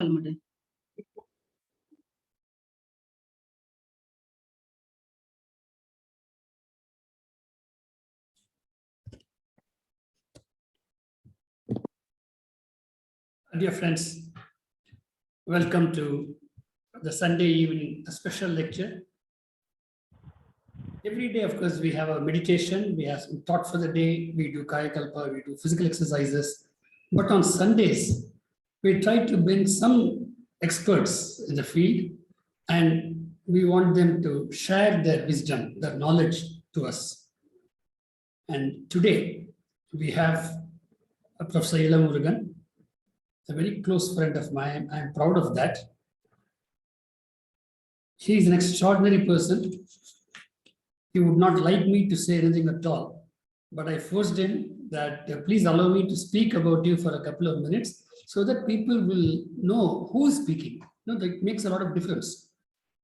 Dear friends, welcome to the Sunday evening special lecture. Every day, of course, we have a meditation, we have some thought for the day, we do Kaya Kalpa, we do physical exercises. But on Sundays, we try to bring some experts in the field and we want them to share their wisdom, their knowledge to us. And today, we have Prof.Elamurugan, a very close friend of mine. I'm proud of that. He is an extraordinary person. He would not like me to say anything at all, but I forced him that please allow me to speak about you for a couple of minutes so that people will know who is speaking. You know, that makes a lot of difference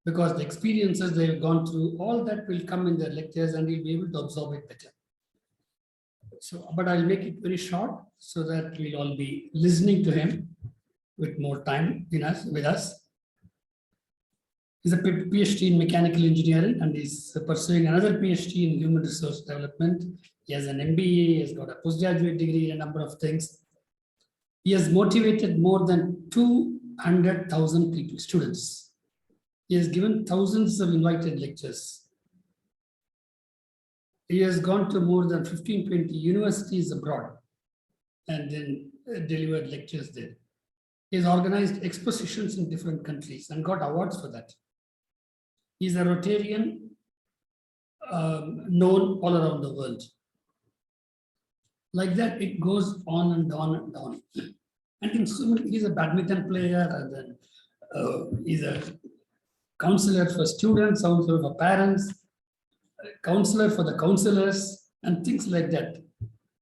because the experiences they've gone through, all that will come in their lectures and you'll be able to absorb it better. So, but I'll make it very short so that we'll all be listening to him with more time with us. He's a PhD in mechanical engineering and he's pursuing another PhD in human resource development. He has an MBA, he has got a postgraduate degree, a number of things. He has motivated more than 200,000 people, students. He has given thousands of invited lectures. He has gone to more than 15, 20 universities abroad and then delivered lectures there. He has organized expositions in different countries and got awards for that. He's a Rotarian known all around the world. Like that, it goes on and on and on. And he's a badminton player, and then he's a counselor for students, counselor for parents, counselor for the counselors, and things like that.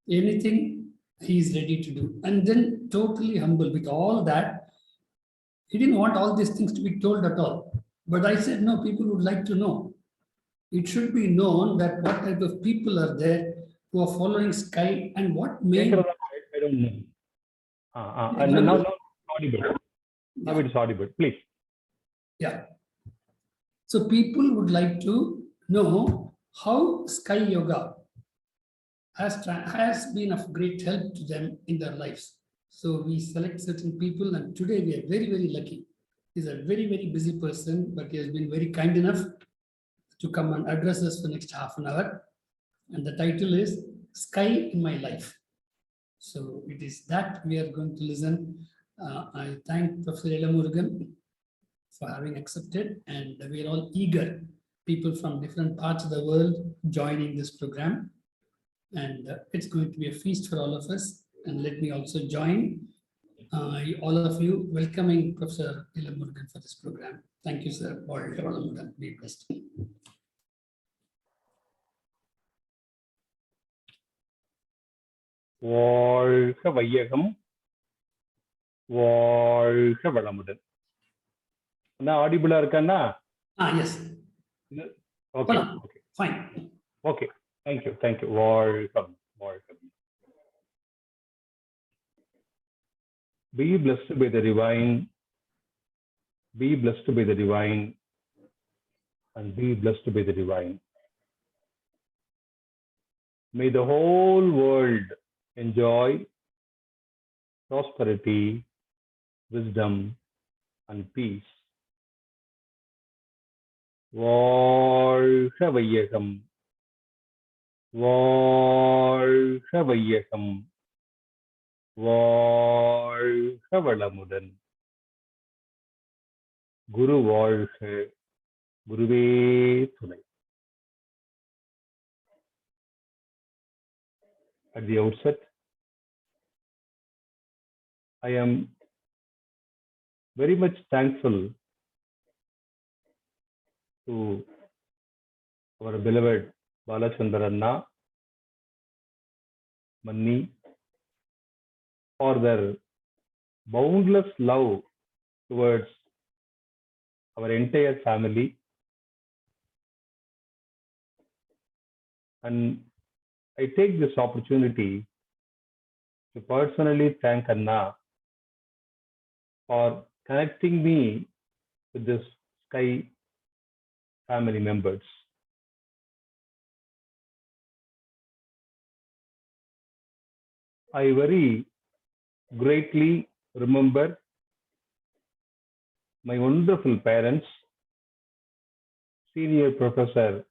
Anything he's ready to do. And then totally humble with all that. He didn't want all these things to be told at all. But I said, no, people would like to know. It should be known that what type of people are there who are following Sky and what may... I don't know. And now audible. Now it is audible, please. Yeah. So people would like to know how Sky Yoga has been of great help to them in their lives. So we select certain people and today we are very, very lucky. He's a very, very busy person, but he has been very kind enough to come and address us for the next half an hour. And the title is Sky in My Life. So it is that we are going to listen. I thank Professor Elamurugan for having accepted, and we are all eager, people from different parts of the world joining this program. And it's going to be a feast for all of us. And let me also join all of you welcoming Professor Elamurugan for this program. Thank you, sir. Be blessed. வாழ்க வையகம் வாழ்க வளமுடன். நான் ஆடிபிளா இருக்கானா? Yes. Okay. Okay. Fine. Okay. Thank you. வாழ்கம். Be blessed by the divine. Be blessed by the divine. And be blessed by the divine. May the whole world enjoy prosperity, wisdom, and peace. வாழ்க வையகம். வாழ்க வையகம். வாழ்க வளமுடன். குரு வாழ்க. குருவே துணை. At the outset, I am very much thankful to our beloved Balachandranna, Manni, for their boundless love towards our entire family, and I take this opportunity to personally thank Anna for connecting me with this Sky family members. I very greatly remember my wonderful parents, Senior Professor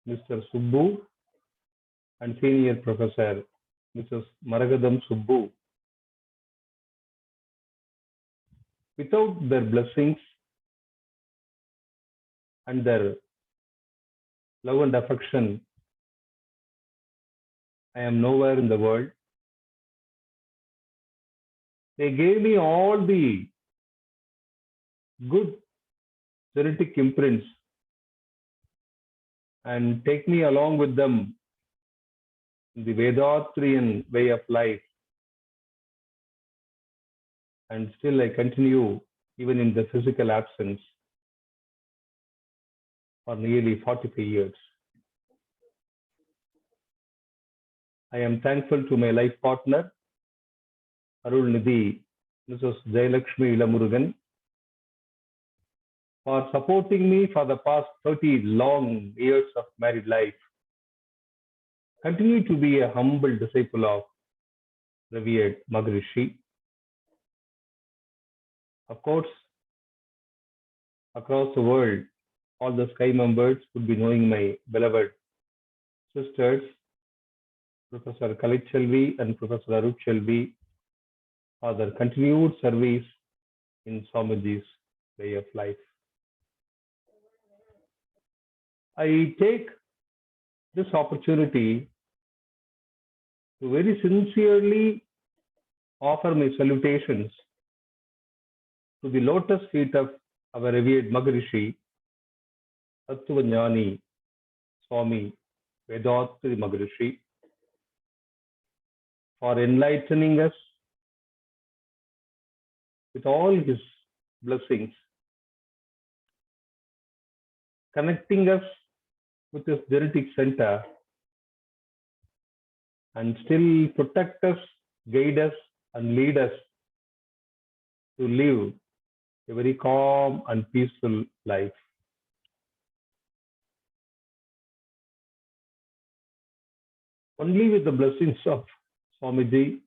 Mr. Subbu and Senior Professor Mrs. Maragadam Subbu. Without their blessings and their love and affection, I am nowhere in the world. They gave me all the good genetic imprints and take me along with them in the Vethathirian way of life. And still I continue even in the physical absence for nearly 45 years. I am thankful to my life partner, Arulnidhi, Mrs. Elamurugan, for supporting me for the past 30 long years of married life. Continue to be a humble disciple of revered Maharishi. Of course, across the world, all the Sky members would be knowing my beloved sisters, Professor Kalichelvi and Professor Arupchelvi, for their continued service in Swamiji's way of life. I take this opportunity to very sincerely offer my salutations to the lotus feet of our revered Maharishi, Tattvajnani Swami Vethathiri Maharishi, for enlightening us with all his blessings, connecting us with his genetic center, and still protect us, guide us, and lead us to live a very calm and peaceful life. Only with the blessings of Swamiji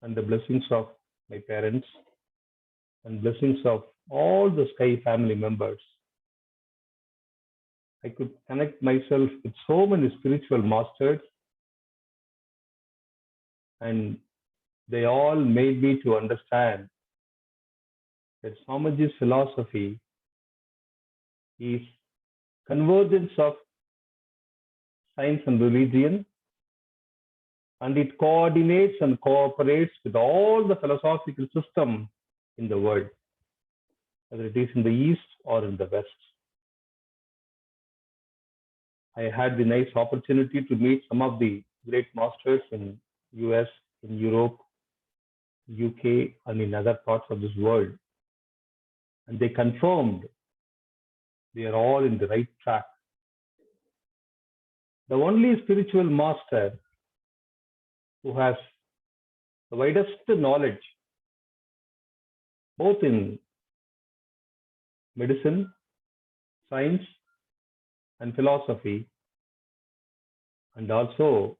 and the blessings of my parents and blessings of all the Sky family members, I could connect myself with so many spiritual masters, and they all made me to understand that Swamiji's philosophy is convergence of science and religion, and it coordinates and cooperates with all the philosophical system in the world, whether it is in the East or in the West. I had the nice opportunity to meet some of the great masters in US, in Europe, UK, and in other parts of this world. And they confirmed they are all in the right track. The only spiritual master who has the widest knowledge, both in medicine, science, and philosophy, and also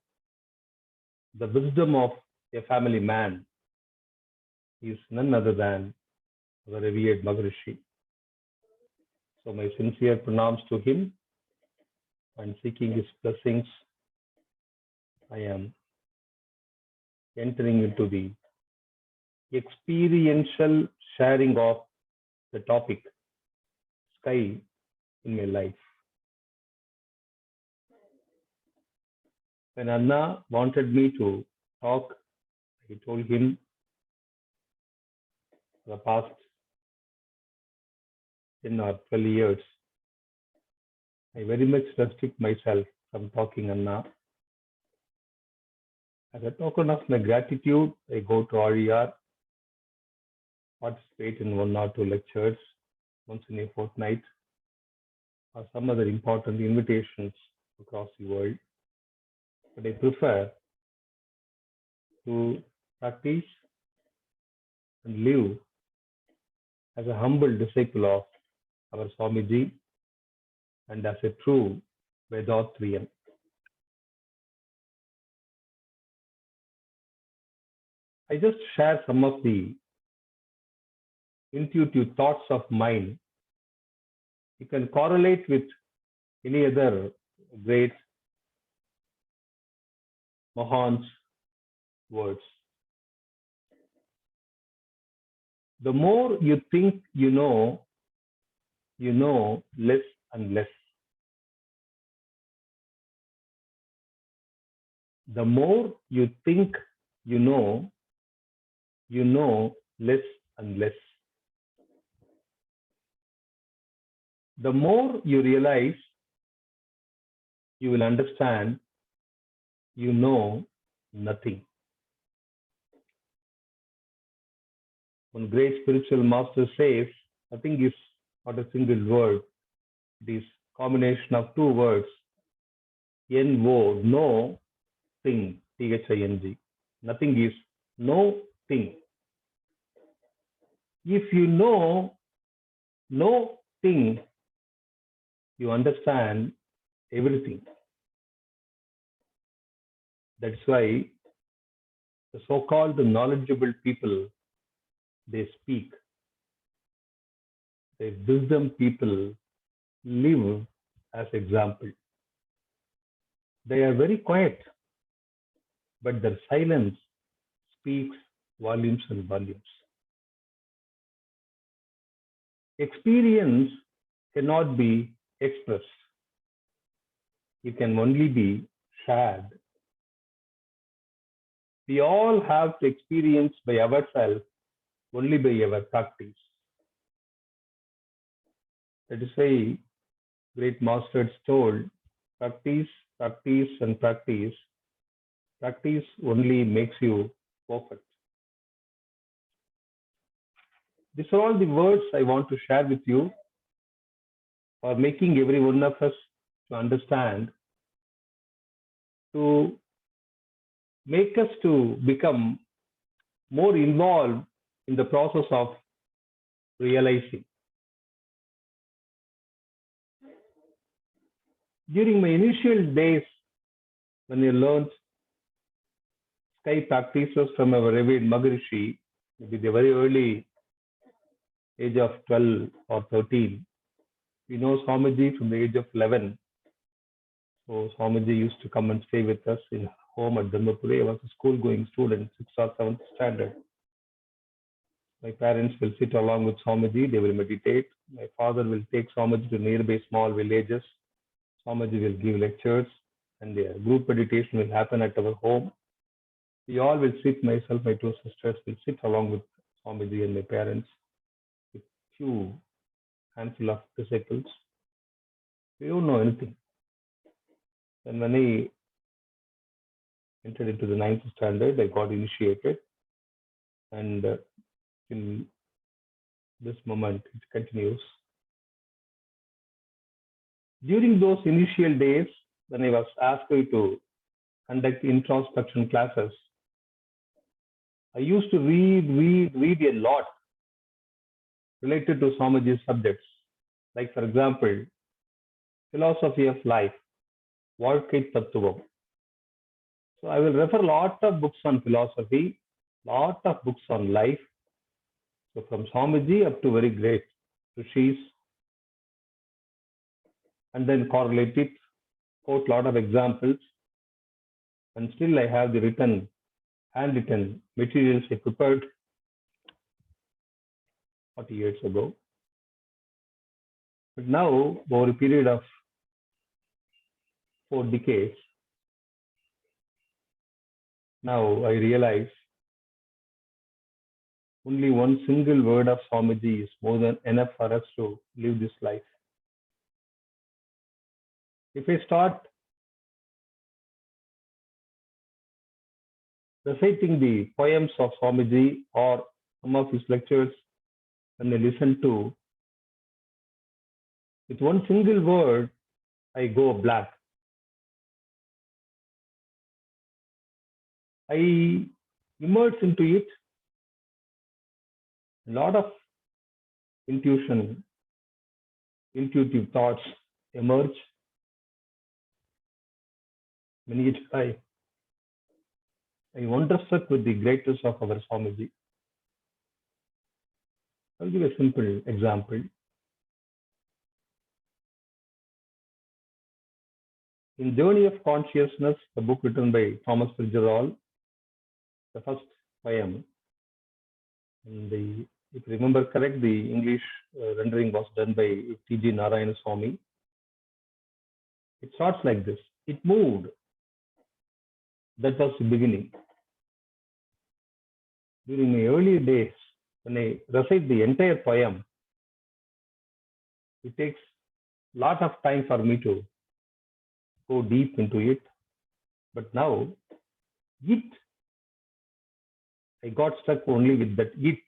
the wisdom of a family man, is none other than our revered Maharishi. So my sincere pranams to him, and seeking his blessings, I am entering into the experiential sharing of the topic Sky in my life. When Anna wanted me to talk, I told him for the past 10 or 12 years, I very much restrict myself from talking Anna. As a token of my gratitude, I go to aliyar, participate in 1 or 2 lectures once in a fortnight, or some other important invitations across the world. But I prefer to practice and live as a humble disciple of our Swamiji and as a true Vethathirian. I just share some of the intuitive thoughts of mine. You can correlate with any other great Mahan's words. The more you think you know less and less. The more you think you know less and less. The more you realize, you will understand you know nothing. One great spiritual master says, nothing is not a single word. It is combination of two words. N-O, no thing, T-H-I-N-G. Nothing is no thing. If you know no thing, you understand everything. That's why the so-called knowledgeable people, they speak. The wisdom people live as example. They are very quiet, but their silence speaks volumes and volumes. Experience cannot be expressed. It can only be shared. We all have to experience by ourselves only by our practice. That is why great masters told, practice, practice, and practice. Practice only makes you perfect. These are all the words I want to share with you for making every one of us to understand, to make us to become more involved in the process of realizing. During my initial days, when I learned sky practices from our revered Maharishi, maybe the very early age of 12 or 13, we know Swamiji from the age of 11. So Swamiji used to come and stay with us in home at Dharmapuri. I was a school-going student, 6th or 7th standard. My parents will sit along with Swamiji, they will meditate. My father will take Swamiji to nearby small villages. Swamiji will give lectures and the group meditation will happen at our home. We all will sit, myself, my two sisters will sit along with Swamiji and my parents, with few handful of disciples. We don't know anything. And when I entered into the 9th standard, I got initiated, and in this moment it continues. During those initial days, when I was asked to conduct introspection classes, I used to read a lot related to Swamiji's subjects. Like, for example, philosophy of life, வாழ்க்கை தத்துவம். So I will refer a lot of books on philosophy, lot of books on life. So from Swamiji up to very great rishis, and then correlate it, quote a lot of examples, and still I have the written, handwritten materials I prepared 40 years ago. But now, over a period of 4 decades, now I realize only one single word of Swamiji is more than enough for us to live this life. If I start reciting the poems of Swamiji or some of his lectures, when I listen to, with one single word, I go black. I immerse into it. A lot of intuition, intuitive thoughts emerge. Many a time, I wonderstruck with the greatness of our Swamiji. I'll give a simple example. In Journey of Consciousness, the book written by Thomas Fitzgerald, the first poem, and if you remember correct, the English rendering was done by T.G. Narayana Swami. It starts like this. It moved. That was the beginning. During my early days, when I recite the entire poem, it takes a lot of time for me to go deep into it. But now, I got stuck only with that it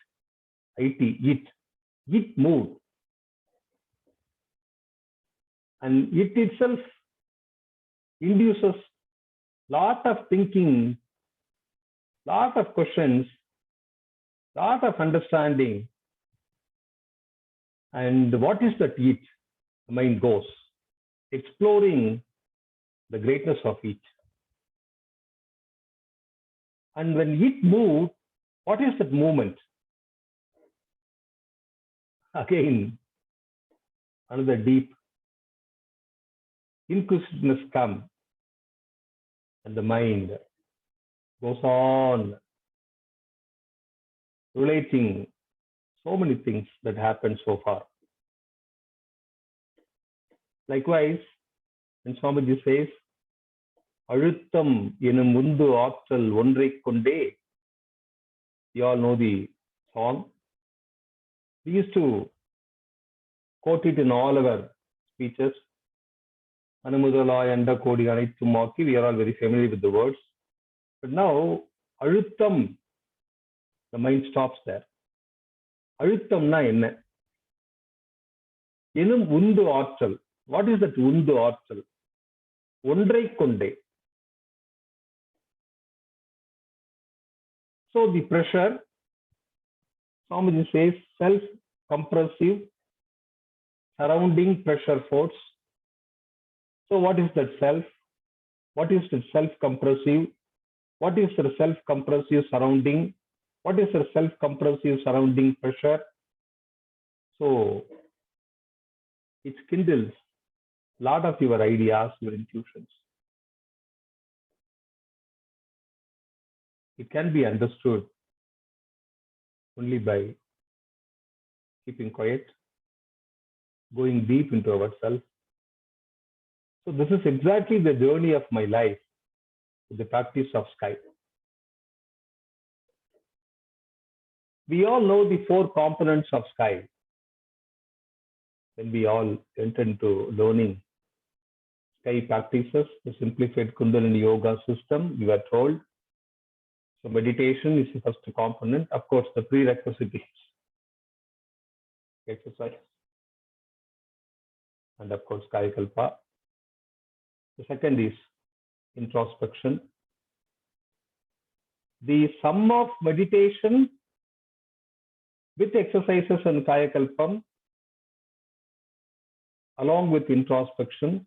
moved. And it itself induces lot of thinking, lot of questions, lot of understanding. And what is that it? The mind goes exploring the greatness of it. And when it moved, what is that movement? Again, another deep inquisitiveness comes, and the mind goes on relating so many things that happened so far. Likewise, when Swamiji says, Aழுத்தம் எனும் உந்து ஆற்றல் ஒன்றைக் கொண்டே, you all know the song. We used to quote it in all our speeches. Anumudalai anda kodi anitthumaki. We are all very familiar with the words. But now, Aழுத்தம், the mind stops there. Aழுத்தம்னா என்ன? எனும் உந்து ஆற்றல். What is that உந்து ஆற்றல்? ஒன்றைக் கொண்டே. So the pressure, Swamiji says, self-compressive surrounding pressure force. So what is that self? What is the self-compressive? What is the self-compressive surrounding? What is the self-compressive surrounding pressure? So it kindles a lot of your ideas, your intuitions. It can be understood only by keeping quiet, going deep into ourselves. So this is exactly the journey of my life with the practice of SKY. We all know the 4 components of SKY. When we all enter into learning SKY practices, the simplified kundalini yoga system, we were told. So meditation is the first component. Of course, the prerequisite is exercise. And of course, Kayakalpa. The second is introspection. The sum of meditation with exercises and Kayakalpam, along with introspection,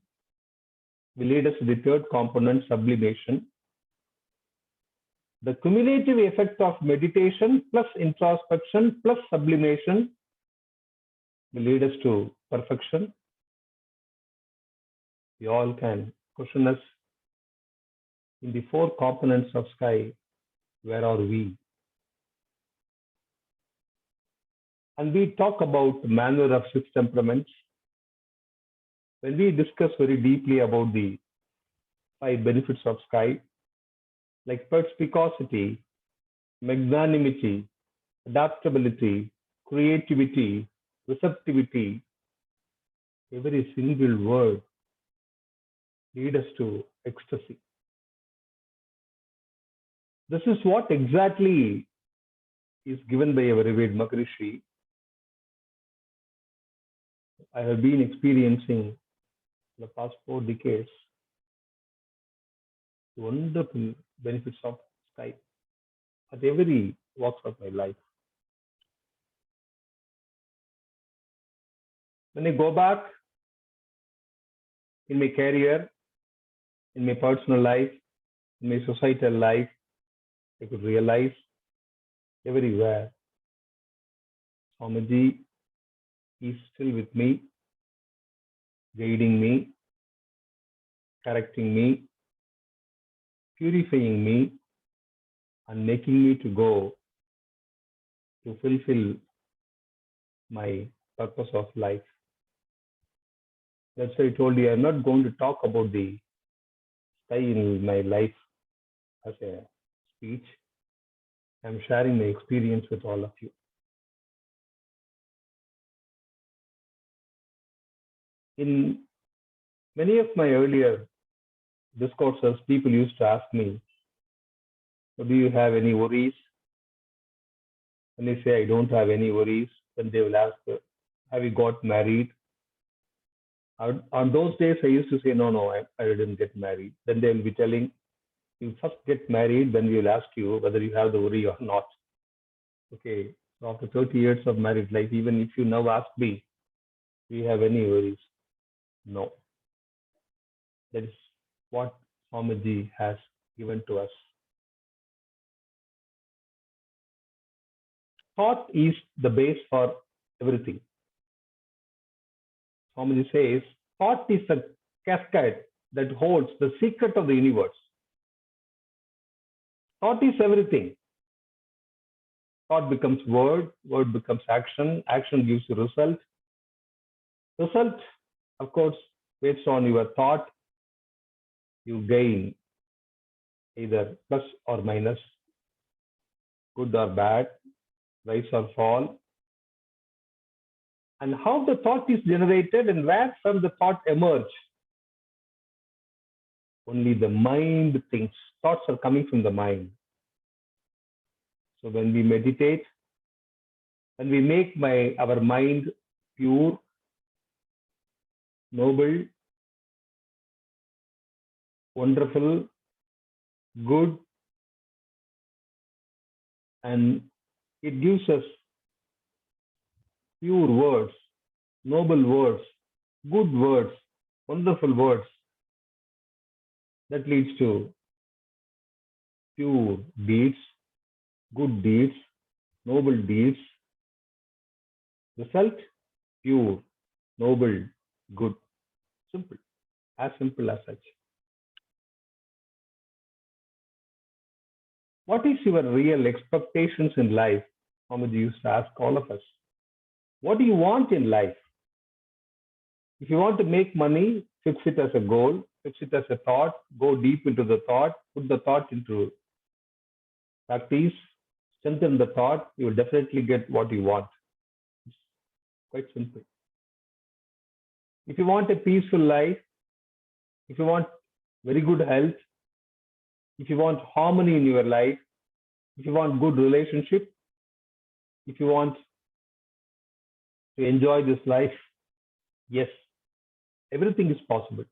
will lead us to the third component, sublimation. The cumulative effect of meditation plus introspection plus sublimation will lead us to perfection. We all can question us in the 4 components of SKY, where are we? And we talk about the manner of 6 temperaments. When we discuss very deeply about the 5 benefits of SKY, like perspicacity, magnanimity, adaptability, creativity, receptivity, every single word lead us to ecstasy. This is what exactly is given by our revered Maharishi. I have been experiencing the past 4 decades wonderful benefits of SKY at every walks of my life. When I go back in my career, in my personal life, in my societal life, I could realize everywhere Swamiji is still with me, guiding me, correcting me, purifying me, and making me to go to fulfill my purpose of life. That's why I told you I'm not going to talk about the sky in my life as a speech. I'm sharing my experience with all of you. In many of my earlier discourses, people used to ask me, do you have any worries? When I say I don't have any worries, then they will ask, have you got married? On those days, I used to say, no, I didn't get married. Then they will be telling, you first get married, then we will ask you whether you have the worry or not. Okay, so after 30 years of married life, even if you now ask me, do you have any worries? No. That is what Swamiji has given to us. Thought is the base for everything. Swamiji says, thought is a cascade that holds the secret of the universe. Thought is everything. Thought becomes word, word becomes action, action gives you result. Result, of course, based on your thought, you gain either plus or minus, good or bad, rise or fall. And how the thought is generated and where from the thought emerge. Only the mind thinks. Thoughts are coming from the mind. So when we meditate, when we make our mind pure, noble, wonderful, good, and it gives us pure words, noble words, good words, wonderful words. That leads to pure deeds, good deeds, noble deeds. Result, pure, noble, good. Simple as such. What is your real expectations in life? Swamiji used to ask all of us. What do you want in life? If you want to make money, fix it as a goal, fix it as a thought, go deep into the thought, put the thought into practice, strengthen the thought, you will definitely get what you want. It's quite simple. If you want a peaceful life, if you want very good health, if you want harmony in your life, if you want good relationship, if you want to enjoy this life, yes, everything is possible,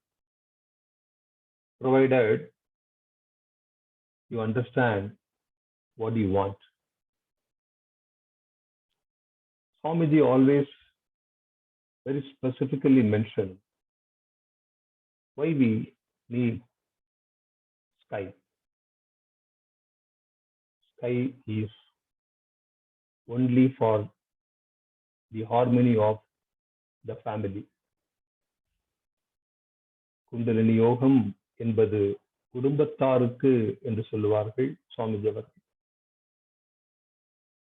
provided you understand what you want. Swamiji always very specifically mentioned why we need sky. Sky is only for the harmony of the family. Kundalini யோகம் என்பது குடும்பத்தாருக்கு என்று சொல்லுவார்கள் சுவாமிஜி அவர்கள்.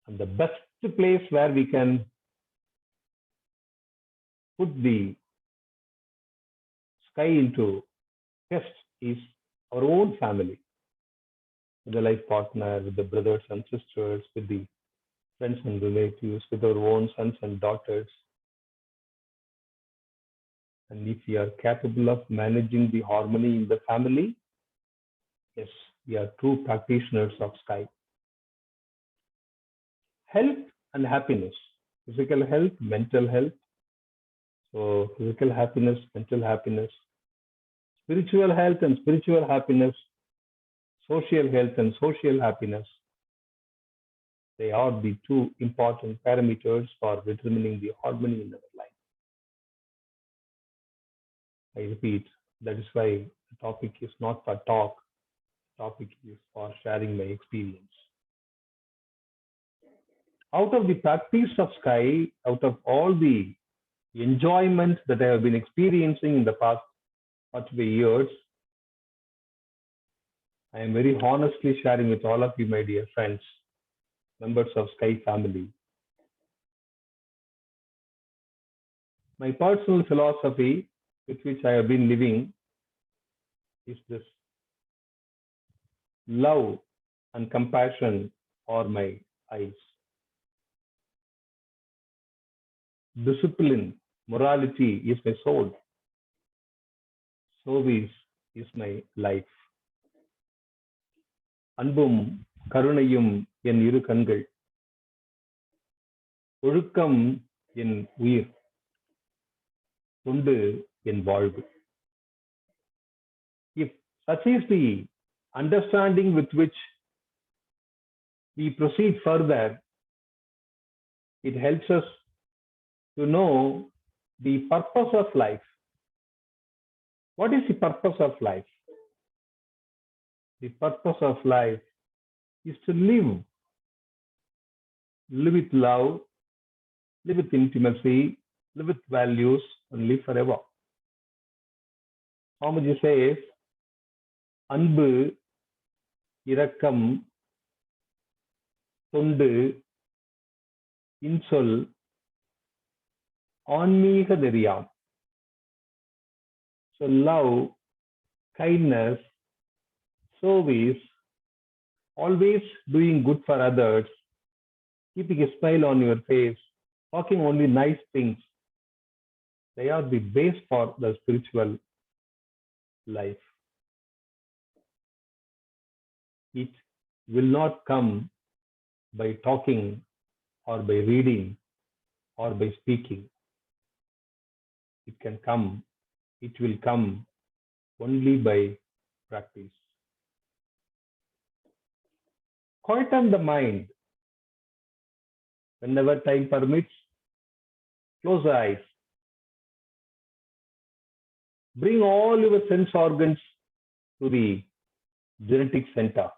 And the best place where we can put the sky into test is our own family, with the life partner, with the brothers and sisters, with the friends and relatives, with our own sons and daughters. And if we are capable of managing the harmony in the family, yes, we are true practitioners of sky. Health and happiness, physical health, mental health. So physical happiness, mental happiness, spiritual health and spiritual happiness, social health and social happiness. They are the two important parameters for determining the harmony in our life. I repeat, that is why the topic is not for talk, the topic is for sharing my experience. Out of the practice of Sky, out of all the enjoyment that I have been experiencing in the past 45 years, I am very honestly sharing with all of you, my dear friends, members of Sky family. My personal philosophy with which I have been living is this: love and compassion are my eyes. Discipline, morality is my soul. Service is my life. அன்பும் கருணையும் என் இரு கண்கள், ஒழுக்கம் என் உயிர், தொண்டு என் வாழ்வு. If such is the understanding with which we proceed further, it helps us to know the purpose of life. What is the purpose of life? The purpose of life is to live with love, live with intimacy, live with values, and live forever. Swamiji says, அன்பு, இரக்கம், தொண்டு, இன்சொல், ஆன்மீக நெறியாம். So love, kindness, service, always doing good for others, keeping a smile on your face, talking only nice things, they are the base for the spiritual life. It will not come by talking or by reading or by speaking. It will come only by practice. Quieten the mind. Whenever time permits, close the eyes. Bring all your sense organs to the genetic center.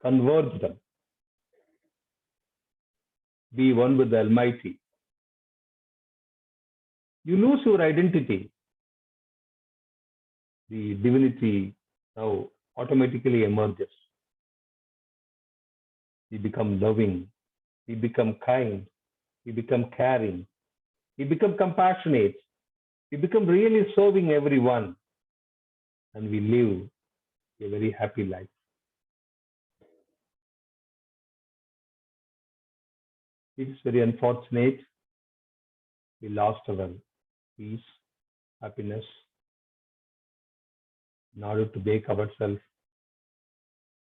Converge them. Be one with the Almighty. You lose your identity. The divinity now automatically emerges. We become loving. We become kind. We become caring. We become compassionate. We become really serving everyone. And we live a very happy life. It is very unfortunate we lost our peace, happiness, in order to make ourselves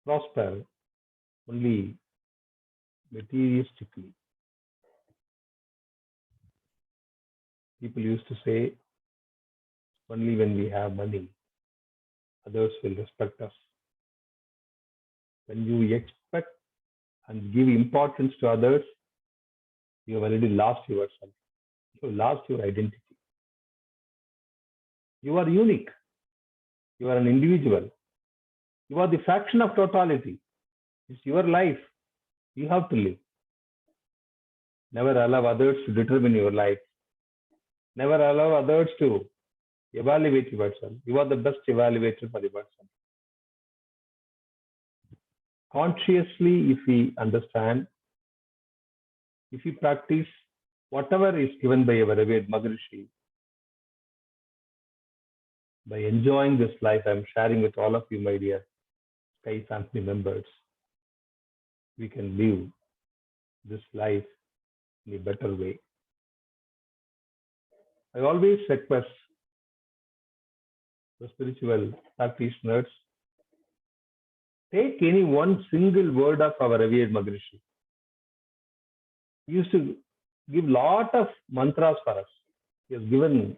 prosper only materialistically. People used to say, only when we have money, others will respect us. When you expect and give importance to others, you have already lost yourself. You have lost your identity. You are unique. You are an individual. You are the fraction of totality. It's your life. You have to live. Never allow others to determine your life. Never allow others to evaluate yourself. You are the best evaluator for the person. Consciously, if we understand, if we practice whatever is given by our revered Maharishi, by enjoying this life I'm sharing with all of you, my dear Sky family members, we can live this life in a better way. I always request the spiritual practitioners, take any one single word of our revered Maharishi. He used to give lot of mantras for us. He has given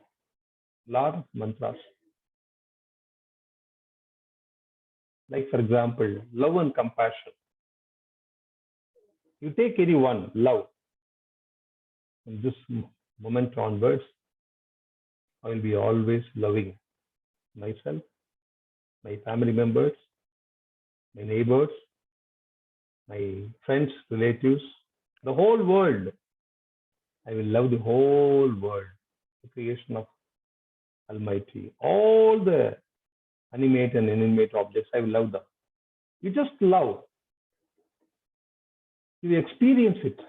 lot of mantras. Like, for example, love and compassion. You take any one, love. From this moment onwards, I will be always loving myself, my family members, my neighbors, my friends, relatives, the whole world. I will love the whole world, the creation of Almighty. All the animate and inanimate objects, I will love them. You just love. You experience it.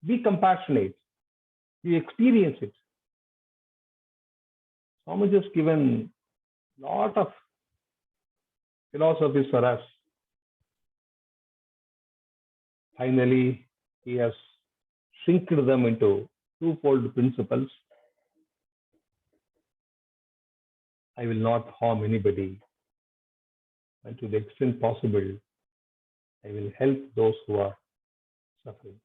Be compassionate. You experience it. Swami has given a lot of philosophies for us. Finally, he has shrinked them into twofold principles. I will not harm anybody, and to the extent possible, I will help those who are suffering.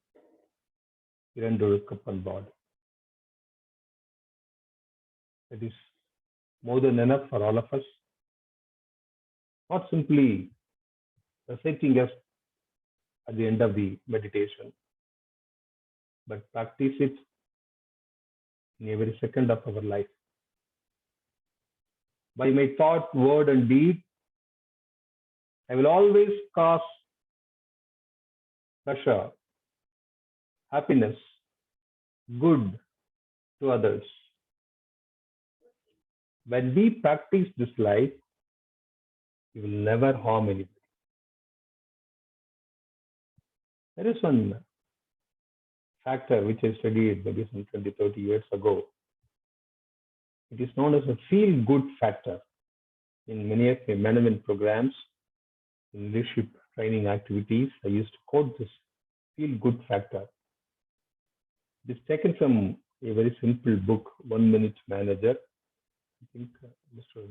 That is more than enough for all of us. Not simply reciting us at the end of the meditation, but practice it in every second of our life. By my thought, word, and deed, I will always cause pleasure, happiness, good to others. When we practice this life, we will never harm anybody. There is one factor which I studied maybe some 20, 30 years ago. It is known as a feel-good factor. In many of my management programs, in leadership training activities, I used to quote this feel-good factor. It is taken from a very simple book, 1 Minute Manager. I think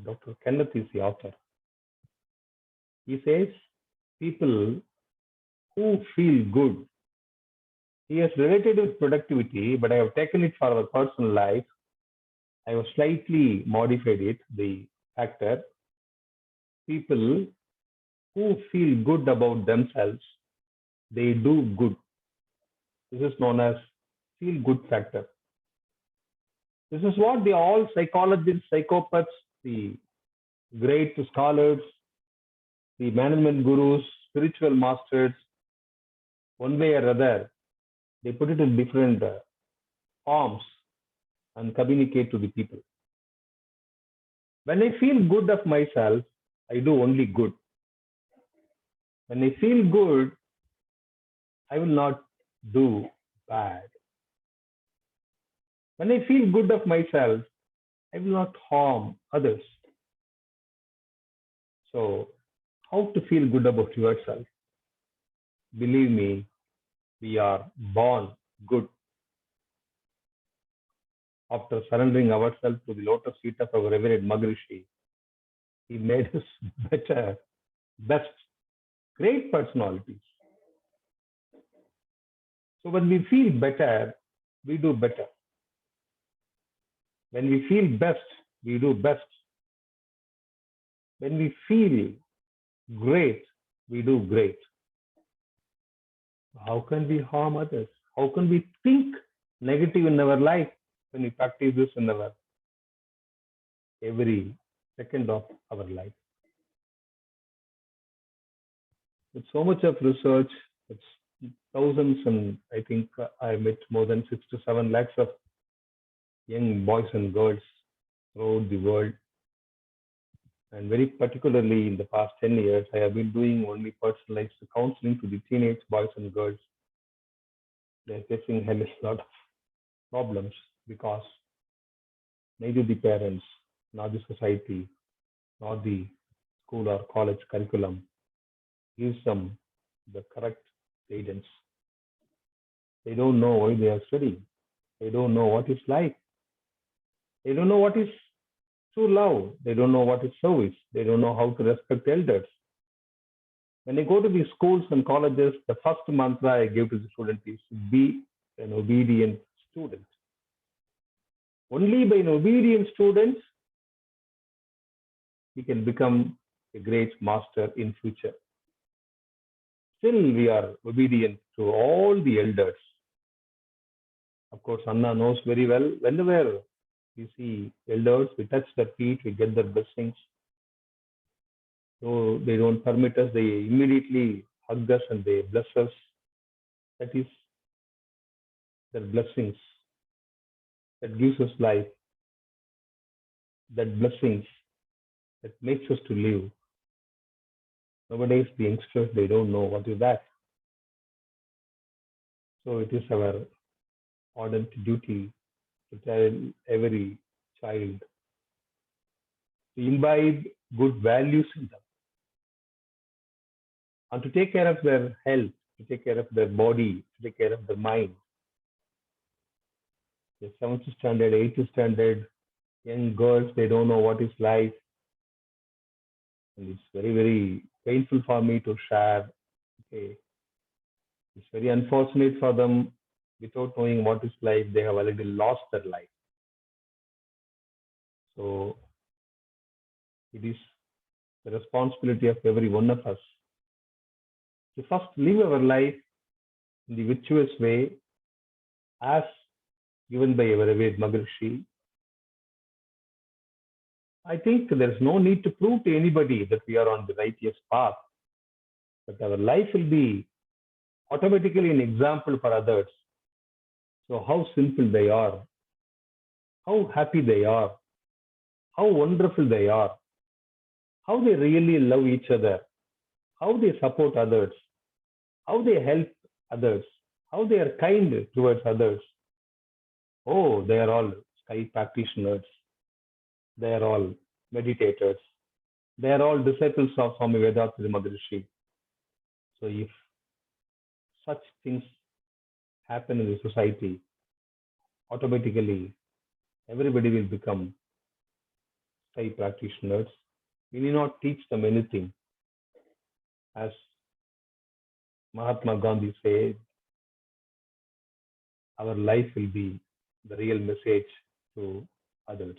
Dr. Kenneth is the author. He says, people who feel good. He has related with productivity, but I have taken it for our personal life. I have slightly modified it, the factor. People who feel good about themselves, they do good. This is known as feel good factor. This is what all psychologists, psychopaths, the great scholars, the management gurus, spiritual masters, one way or other, they put it in different forms and communicate to the people. When I feel good of myself, I do only good. When I feel good, I will not do bad. When I feel good of myself, I will not harm others. So, how to feel good about yourself? Believe me, we are born good. After surrendering ourselves to the lotus feet of our revered Maharishi, he made us better, best, great personalities. So when we feel better, we do better. When we feel best, we do best. When we feel great, we do great. How can we harm others? How can we think negative in our life when we practice this in our every second of our life? With so much of research, it's thousands, and I think I met more than 6 to 7 lakhs of young boys and girls throughout the world. And very particularly in the past 10 years, I have been doing only personalized counseling to the teenage boys and girls. They're facing a lot of problems because neither the parents, nor the society, nor the school or college curriculum gives them the correct guidance. They don't know why they are studying. They don't know what it's like. They don't know what is true love. They don't know what is service. They don't know how to respect elders. When they go to the schools and colleges, the first mantra I give to the student is be an obedient student. Only by an obedient student, we can become a great master in future. Still, we are obedient to all the elders. Of course, Anna knows very well, whenever we see elders, we touch their feet, we get their blessings. So they don't permit us, they immediately hug us and they bless us. That is their blessings. That gives us life. That blessings that makes us to live. Nowadays, the youngsters, they don't know what is that. So it is our ardent duty to tell every child to imbibe good values in them and to take care of their health, to take care of their body, to take care of their mind. The 7th standard, 8th standard, young girls, they don't know what is life. And it's very, very painful for me to share. Okay. It's very unfortunate for them. Without knowing what is life, they have already lost their life. So it is the responsibility of every one of us to first live our life in the virtuous way as given by our Ved Maharishi. I think there's no need to prove to anybody that we are on the righteous path, but our life will be automatically an example for others. So how simple they are, how happy they are, how wonderful they are, how they really love each other, how they support others, how they help others, how they are kind towards others. Oh, they are all sky practitioners. They are all meditators. They are all disciples of Swami Vethathiri Maharishi. So if such things happen in the society, automatically everybody will become sky practitioners. We need not teach them anything. As Mahatma Gandhi said, our life will be the real message to others.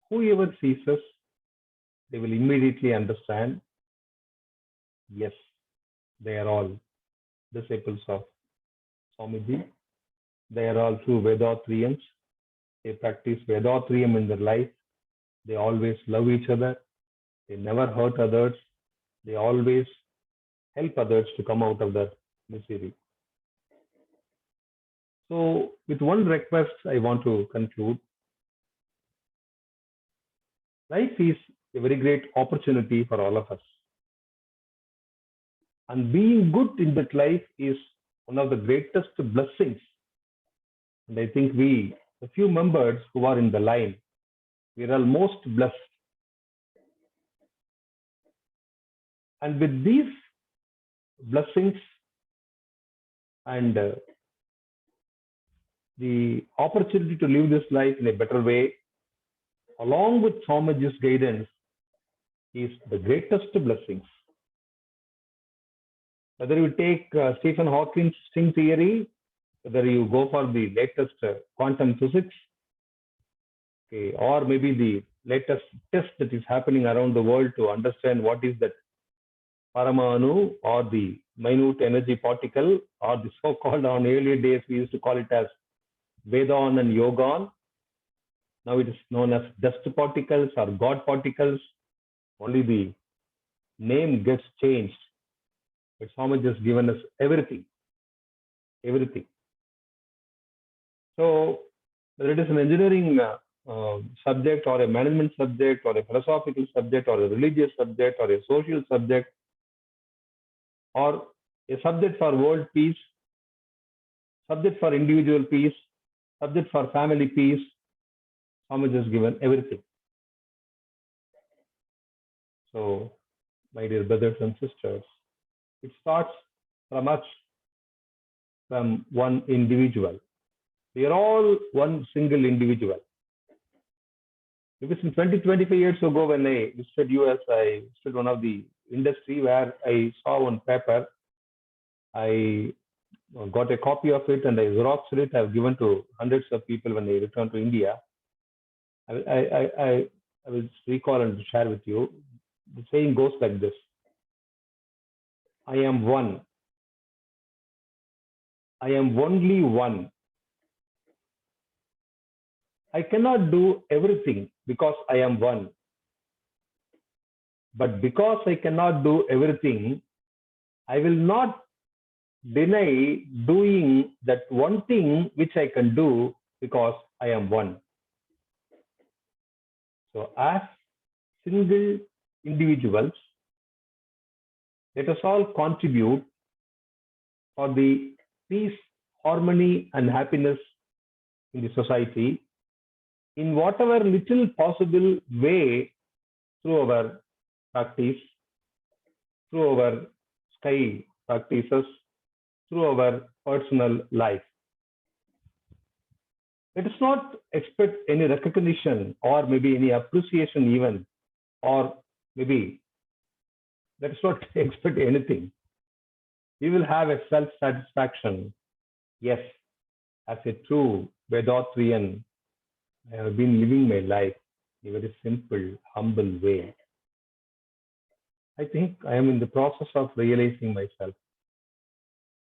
Whoever sees us, they will immediately understand, yes, they are all disciples of Swamiji. They are all true Vedathriyans. They practice Vedathriyam in their life. They always love each other. They never hurt others. They always help others to come out of their misery. So, with one request, I want to conclude. Life is a very great opportunity for all of us. And being good in that life is one of the greatest blessings. And I think we, the few members who are in the line, we are all most blessed. And with these blessings and the opportunity to live this life in a better way, along with Swamiji's guidance, is the greatest blessings. Whether you take Stephen Hawking's string theory, whether you go for the latest quantum physics, okay, or maybe the latest test that is happening around the world to understand what is that Paramanu or the minute energy particle, or the so-called, on earlier days we used to call it as Vedon and Yogon. Now it is known as dust particles or God particles. Only the name gets changed. But Swamiji has given us everything. Everything. So whether it is an engineering subject or a management subject or a philosophical subject or a religious subject or a social subject or a subject for world peace, subject for individual peace, subject for family peace, Swamiji has given everything. So, my dear brothers and sisters, it starts from us, from one individual. We are all one single individual. Because in 25 years ago, when I visited US, I visited one of the industry where I saw one paper. I got a copy of it and I xeroxed it. I've given to hundreds of people when I returned to India. I will recall and share with you. The saying goes like this: I am one. I am only one. I cannot do everything because I am one. But because I cannot do everything, I will not deny doing that one thing which I can do because I am one. So as single individuals, let us all contribute for the peace, harmony, and happiness in the society in whatever little possible way through our practice, through our sky practices, through our personal life. Let us not expect any recognition or maybe any appreciation even, or maybe let us not expect anything. We will have a self-satisfaction. Yes, as a true Vethathirian, I have been living my life in a very simple, humble way. I think I am in the process of realizing myself.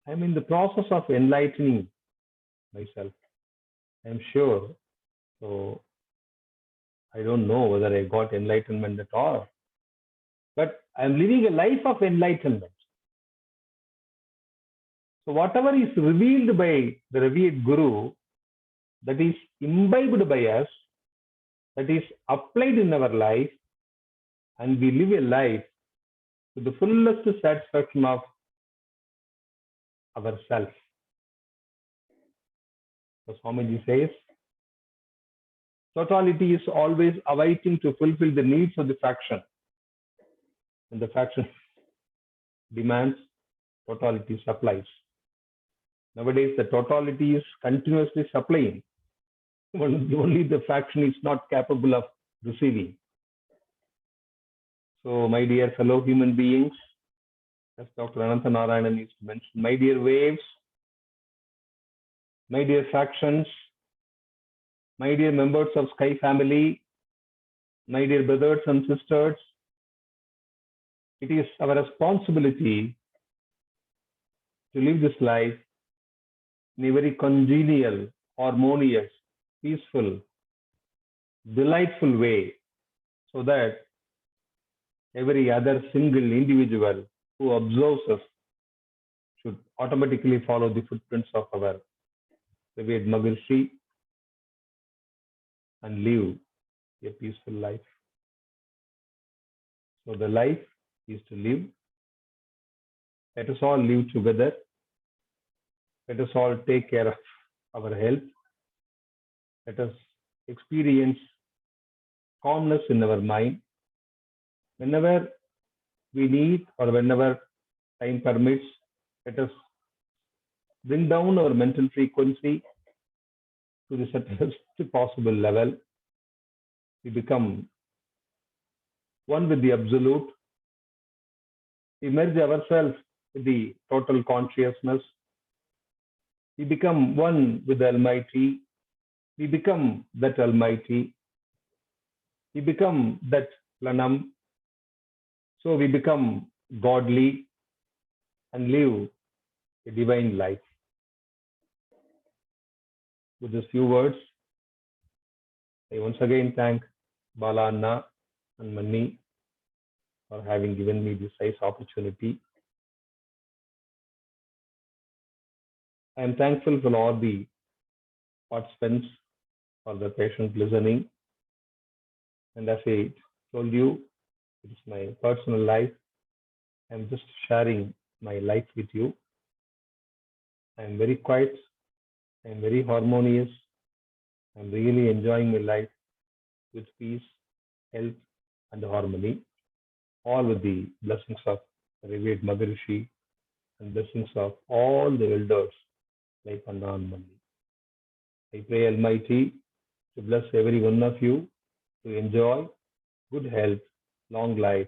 I am in the process of enlightening myself. I am sure. So I don't know whether I got enlightenment at all, but I am living a life of enlightenment. So whatever is revealed by the revered Guru, that is imbibed by us, that is applied in our life, and we live a life to the fullest satisfaction of ourselves. So Swamiji says, totality is always awaiting to fulfill the needs of the fraction. And the fraction demands, totality supplies. Nowadays, the totality is continuously supplying. Only the fraction is not capable of receiving. So, my dear fellow human beings, as Dr. Ananta Narayanan used to mention, my dear waves, my dear fractions, my dear members of Sky family, my dear brothers and sisters, it is our responsibility to live this life in a very congenial, harmonious, peaceful, delightful way, so that every other single individual who observes us should automatically follow the footprints of our revered Maharishi and live a peaceful life. So the life is to live. Let us all live together. Let us all take care of our health. Let us experience calmness in our mind. Whenever we need or whenever time permits, let us bring down our mental frequency to the subtlest possible level. We become one with the Absolute. We merge ourselves with the total consciousness. We become one with the Almighty. We become that Almighty. We become that Planam. So we become godly and live a divine life. With these few words, I once again thank Bala Anna and Mani for having given me this nice opportunity. I am thankful for all the participants for the patient listening. And as I told you, it is my personal life. I am just sharing my life with you. I am very quiet. I am very harmonious. I am really enjoying my life with peace, health, and harmony, all with the blessings of revered Maharishi and blessings of all the elders like Anna and Mani. I pray Almighty to bless every one of you to enjoy good health, long life,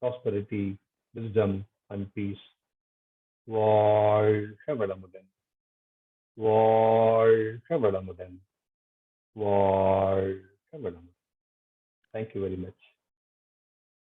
prosperity, wisdom, and peace. வாழ்க வளமுடன். வாழ்க வளமுடன். வாழ்க வளமுடன். Thank you very much.